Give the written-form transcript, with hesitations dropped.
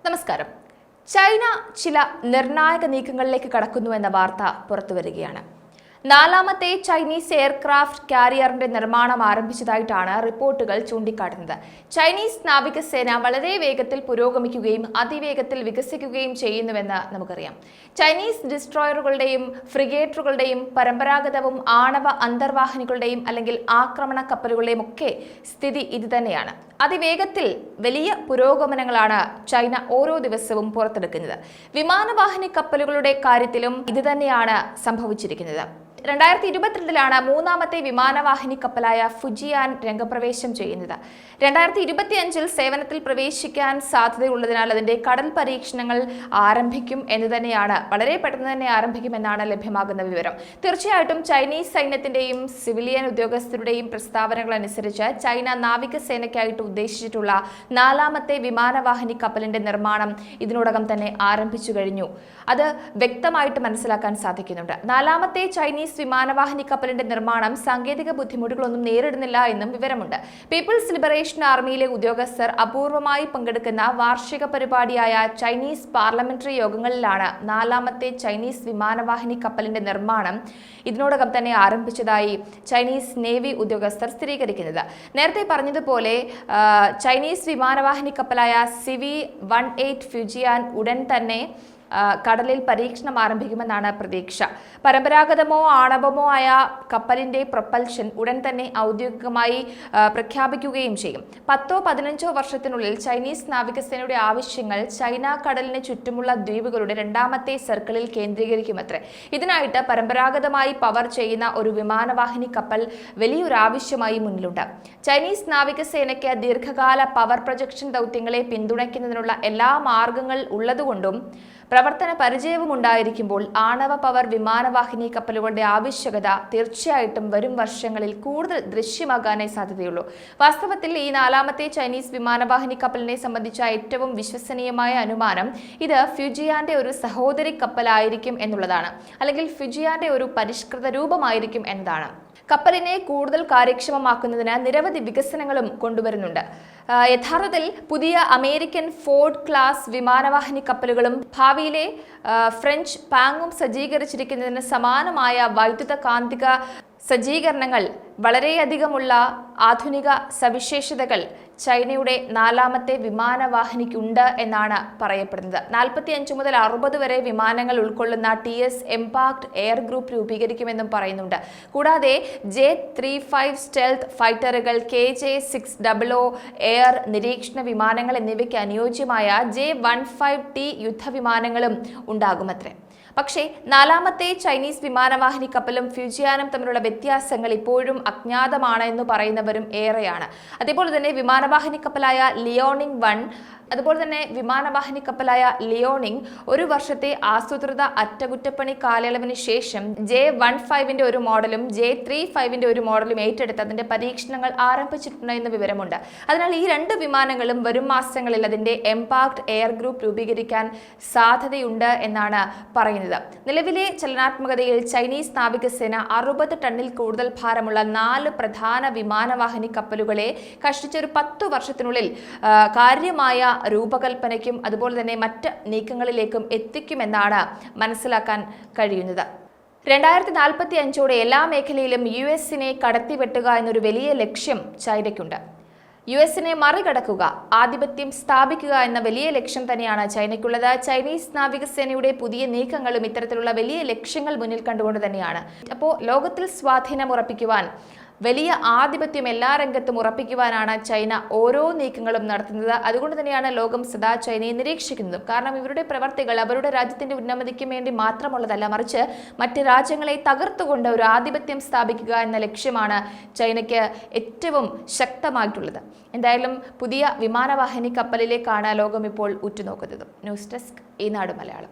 നമസ്കാരം. ചൈന ചില നിർണായക നീക്കങ്ങളിലേക്ക് കടക്കുന്നുവെന്ന വാർത്ത പുറത്തുവരികയാണ്. നാലാമത്തെ ചൈനീസ് എയർക്രാഫ്റ്റ് കാരിയറിന്റെ നിർമ്മാണം ആരംഭിച്ചതായിട്ടാണ് റിപ്പോർട്ടുകൾ ചൂണ്ടിക്കാട്ടുന്നത്. ചൈനീസ് നാവികസേന വളരെ വേഗത്തിൽ പുരോഗമിക്കുകയും അതിവേഗത്തിൽ വികസിക്കുകയും ചെയ്യുന്നുവെന്ന് നമുക്കറിയാം. ചൈനീസ് ഡിസ്ട്രോയറുകളുടെയും ഫ്രിഗേറ്ററുകളുടെയും പരമ്പരാഗതവും ആണവ അന്തർവാഹിനികളുടെയും അല്ലെങ്കിൽ ആക്രമണ കപ്പലുകളുടെയും ഒക്കെ സ്ഥിതി ഇതുതന്നെയാണ്. അതിവേഗത്തിൽ വലിയ പുരോഗമനങ്ങളാണ് ചൈന ഓരോ ദിവസവും പുറത്തെടുക്കുന്നത്. വിമാനവാഹിനി കപ്പലുകളുടെ കാര്യത്തിലും ഇതുതന്നെയാണ് സംഭവിച്ചിരിക്കുന്നത്. 2022 മൂന്നാമത്തെ വിമാനവാഹിനി കപ്പലായ ഫുജിയാൻ രംഗപ്രവേശം ചെയ്യുന്നത്. 2025 സേവനത്തിൽ പ്രവേശിക്കാൻ സാധ്യതയുള്ളതിനാൽ അതിന്റെ കടൽ പരീക്ഷണങ്ങൾ ആരംഭിക്കും എന്ന് തന്നെയാണ്, വളരെ പെട്ടെന്ന് തന്നെ ആരംഭിക്കുമെന്നാണ് ലഭ്യമാകുന്ന വിവരം. തീർച്ചയായിട്ടും ചൈനീസ് സൈന്യത്തിന്റെയും സിവിലിയൻ ഉദ്യോഗസ്ഥരുടെയും പ്രസ്താവനകൾ അനുസരിച്ച് ചൈന നാവികസേനയ്ക്കായിട്ട് ഉദ്ദേശിച്ചിട്ടുള്ള നാലാമത്തെ വിമാനവാഹിനി കപ്പലിന്റെ നിർമ്മാണം ഇതിനോടകം തന്നെ ആരംഭിച്ചു കഴിഞ്ഞു. അത് വ്യക്തമായിട്ട് മനസ്സിലാക്കാൻ സാധിക്കുന്നുണ്ട്. നാലാമത്തെ ചൈനീസ് വിമാനവാഹിനി കപ്പലിന്റെ നിർമ്മാണം സാങ്കേതിക ബുദ്ധിമുട്ടുകളൊന്നും നേരിടുന്നില്ല എന്നും വിവരമുണ്ട്. പീപ്പിൾസ് ലിബറേഷൻ ആർമിയിലെ ഉദ്യോഗസ്ഥർ അപൂർവമായി പങ്കെടുക്കുന്ന വാർഷിക പരിപാടിയായ ചൈനീസ് പാർലമെന്ററി യോഗങ്ങളിലാണ് നാലാമത്തെ ചൈനീസ് വിമാനവാഹിനി കപ്പലിന്റെ നിർമ്മാണം ഇതിനോടകം തന്നെ ആരംഭിച്ചതായി ചൈനീസ് നേവി ഉദ്യോഗസ്ഥർ സ്ഥിരീകരിക്കുന്നത്. നേരത്തെ പറഞ്ഞതുപോലെ ചൈനീസ് വിമാനവാഹിനി കപ്പലായ CV-18 ഫ്യൂജിയാൻ ഉടൻ തന്നെ കടലിൽ പരീക്ഷണം ആരംഭിക്കുമെന്നാണ് പ്രതീക്ഷ. പരമ്പരാഗതമോ ആണവമോ ആയ കപ്പലിന്റെ പ്രൊപ്പൽഷൻ ഉടൻ തന്നെ ഔദ്യോഗികമായി പ്രഖ്യാപിക്കുകയും ചെയ്യും. 10-15 വർഷത്തിനുള്ളിൽ ചൈനീസ് നാവികസേനയുടെ ആവശ്യങ്ങൾ ചൈന കടലിന് ചുറ്റുമുള്ള ദ്വീപുകളുടെ രണ്ടാമത്തെ സർക്കിളിൽ കേന്ദ്രീകരിക്കുമത്രേ. ഇതിനായിട്ട് പരമ്പരാഗതമായി പവർ ചെയ്യുന്ന ഒരു വിമാനവാഹിനി കപ്പൽ വലിയൊരു ആവശ്യമായി മുന്നിലുണ്ട്. ചൈനീസ് നാവികസേനയ്ക്ക് ദീർഘകാല പവർ പ്രൊജക്ഷൻ ദൗത്യങ്ങളെ പിന്തുണയ്ക്കുന്നതിനുള്ള എല്ലാ മാർഗങ്ങൾ ഉള്ളതുകൊണ്ടും പ്രവർത്തന പരിചയവും ഉണ്ടായിരിക്കുമ്പോൾ ആണവ പവർ വിമാനവാഹിനി കപ്പലുകളുടെ ആവശ്യകത തീർച്ചയായിട്ടും വരും വർഷങ്ങളിൽ കൂടുതൽ ദൃശ്യമാകാനേ സാധ്യതയുള്ളൂ. വാസ്തവത്തിൽ ഈ നാലാമത്തെ ചൈനീസ് വിമാനവാഹിനി കപ്പലിനെ സംബന്ധിച്ച ഏറ്റവും വിശ്വസനീയമായ അനുമാനം ഇത് ഫ്യൂജിയാന്റെ ഒരു സഹോദരി കപ്പലായിരിക്കും എന്നുള്ളതാണ്, അല്ലെങ്കിൽ ഫ്യൂജിയാന്റെ ഒരു പരിഷ്കൃത രൂപമായിരിക്കും എന്നതാണ്. കപ്പലിനെ കൂടുതൽ കാര്യക്ഷമമാക്കുന്നതിന് നിരവധി വികസനങ്ങളും കൊണ്ടുവരുന്നുണ്ട്. യഥാർത്ഥത്തിൽ പുതിയ അമേരിക്കൻ ഫോർഡ് ക്ലാസ് വിമാനവാഹിനി കപ്പലുകളും ഭാവിയിലെ ഫ്രഞ്ച് പാങ്ങും സജ്ജീകരിച്ചിരിക്കുന്നതിന് സമാനമായ വൈദ്യുത കാന്തിക സജ്ജീകരണങ്ങൾ, വളരെയധികമുള്ള ആധുനിക സവിശേഷതകൾ ചൈനയുടെ നാലാമത്തെ വിമാനവാഹിനിക്കുണ്ട് എന്നാണ് പറയപ്പെടുന്നത്. 45 മുതൽ 60 വരെ വിമാനങ്ങൾ ഉൾക്കൊള്ളുന്ന TS എംപാക്ട് എയർ ഗ്രൂപ്പ് രൂപീകരിക്കുമെന്നും പറയുന്നുണ്ട്. കൂടാതെ J-35 സ്റ്റെൽത്ത് ഫൈറ്ററുകൾ, KJ-600 എയർ നിരീക്ഷണ വിമാനങ്ങൾ എന്നിവയ്ക്ക് അനുയോജ്യമായ J-15T യുദ്ധവിമാനങ്ങളും ഉണ്ടാകുമത്രേ. പക്ഷേ നാലാമത്തെ ചൈനീസ് വിമാനവാഹിനി കപ്പലും ഫ്യൂജിയാനും തമ്മിലുള്ള വ്യത്യാസങ്ങൾ ഇപ്പോഴും അജ്ഞാതമാണ് എന്ന് പറയുന്നവരും ഏറെയാണ്. അതേപോലെ തന്നെ വിമാനവാഹിനി കപ്പലായ ലിയോണിംഗ് ഒരു വർഷത്തെ ആസൂത്രിത അറ്റകുറ്റപ്പണി കാലയളവിന് ശേഷം J-15 ഒരു മോഡലും J-35 ഒരു മോഡലും ഏറ്റെടുത്ത് അതിന്റെ പരീക്ഷണങ്ങൾ ആരംഭിച്ചിട്ടുണ്ട് എന്ന് വിവരമുണ്ട്. അതിനാൽ ഈ രണ്ട് വിമാനങ്ങളും വരും മാസങ്ങളിൽ അതിന്റെ എംപാക്ട് എയർ ഗ്രൂപ്പ് രൂപീകരിക്കാൻ സാധ്യതയുണ്ട് എന്നാണ് പറയുന്നത്. നിലവിലെ ചലനാത്മകതയിൽ ചൈനീസ് നാവികസേന 60 ടണ്ണിൽ കൂടുതൽ ഭാരമുള്ള 4 പ്രധാന വിമാനവാഹിനി കപ്പലുകളെ കഷ്ടിച്ചൊരു 10 വർഷത്തിനുള്ളിൽ കാര്യമായ രൂപകൽപ്പനയ്ക്കും അതുപോലെ തന്നെ മറ്റ് നീക്കങ്ങളിലേക്കും എത്തിക്കുമെന്നാണ് മനസ്സിലാക്കാൻ കഴിയുന്നത്. 2045 എല്ലാ മേഖലയിലും US-നെ കടത്തിവെട്ടുക എന്നൊരു വലിയ ലക്ഷ്യം ചൈനയ്ക്കുണ്ട്. US-നെ മറികടക്കുക, ആധിപത്യം സ്ഥാപിക്കുക എന്ന വലിയ ലക്ഷ്യം തന്നെയാണ് ചൈനയ്ക്കുള്ളത്. ചൈനീസ് നാവികസേനയുടെ പുതിയ നീക്കങ്ങളും ഇത്തരത്തിലുള്ള വലിയ ലക്ഷ്യങ്ങൾ മുന്നിൽ കണ്ടുകൊണ്ട് തന്നെയാണ്. അപ്പോൾ ലോകത്തിൽ സ്വാധീനം ഉറപ്പിക്കുവാൻ, വലിയ ആധിപത്യം എല്ലാ രംഗത്തും ഉറപ്പിക്കുവാനാണ് ചൈന ഓരോ നീക്കങ്ങളും നടത്തുന്നത്. അതുകൊണ്ട് തന്നെയാണ് ലോകം സദാ ചൈനയെ നിരീക്ഷിക്കുന്നതും. കാരണം ഇവരുടെ പ്രവർത്തികൾ അവരുടെ രാജ്യത്തിന്റെ ഉന്നമതിക്ക് വേണ്ടി മാത്രമുള്ളതല്ല, മറിച്ച് മറ്റ് രാജ്യങ്ങളെ തകർത്തുകൊണ്ട് ഒരു ആധിപത്യം സ്ഥാപിക്കുക എന്ന ലക്ഷ്യമാണ് ചൈനയ്ക്ക് ഏറ്റവും ശക്തമായിട്ടുള്ളത്. എന്തായാലും പുതിയ വിമാനവാഹിനി കപ്പലിലേക്കാണ് ലോകം ഇപ്പോൾ ഉറ്റുനോക്കുന്നത്. ന്യൂസ് ഡെസ്ക് ഈനാട് മലയാളം.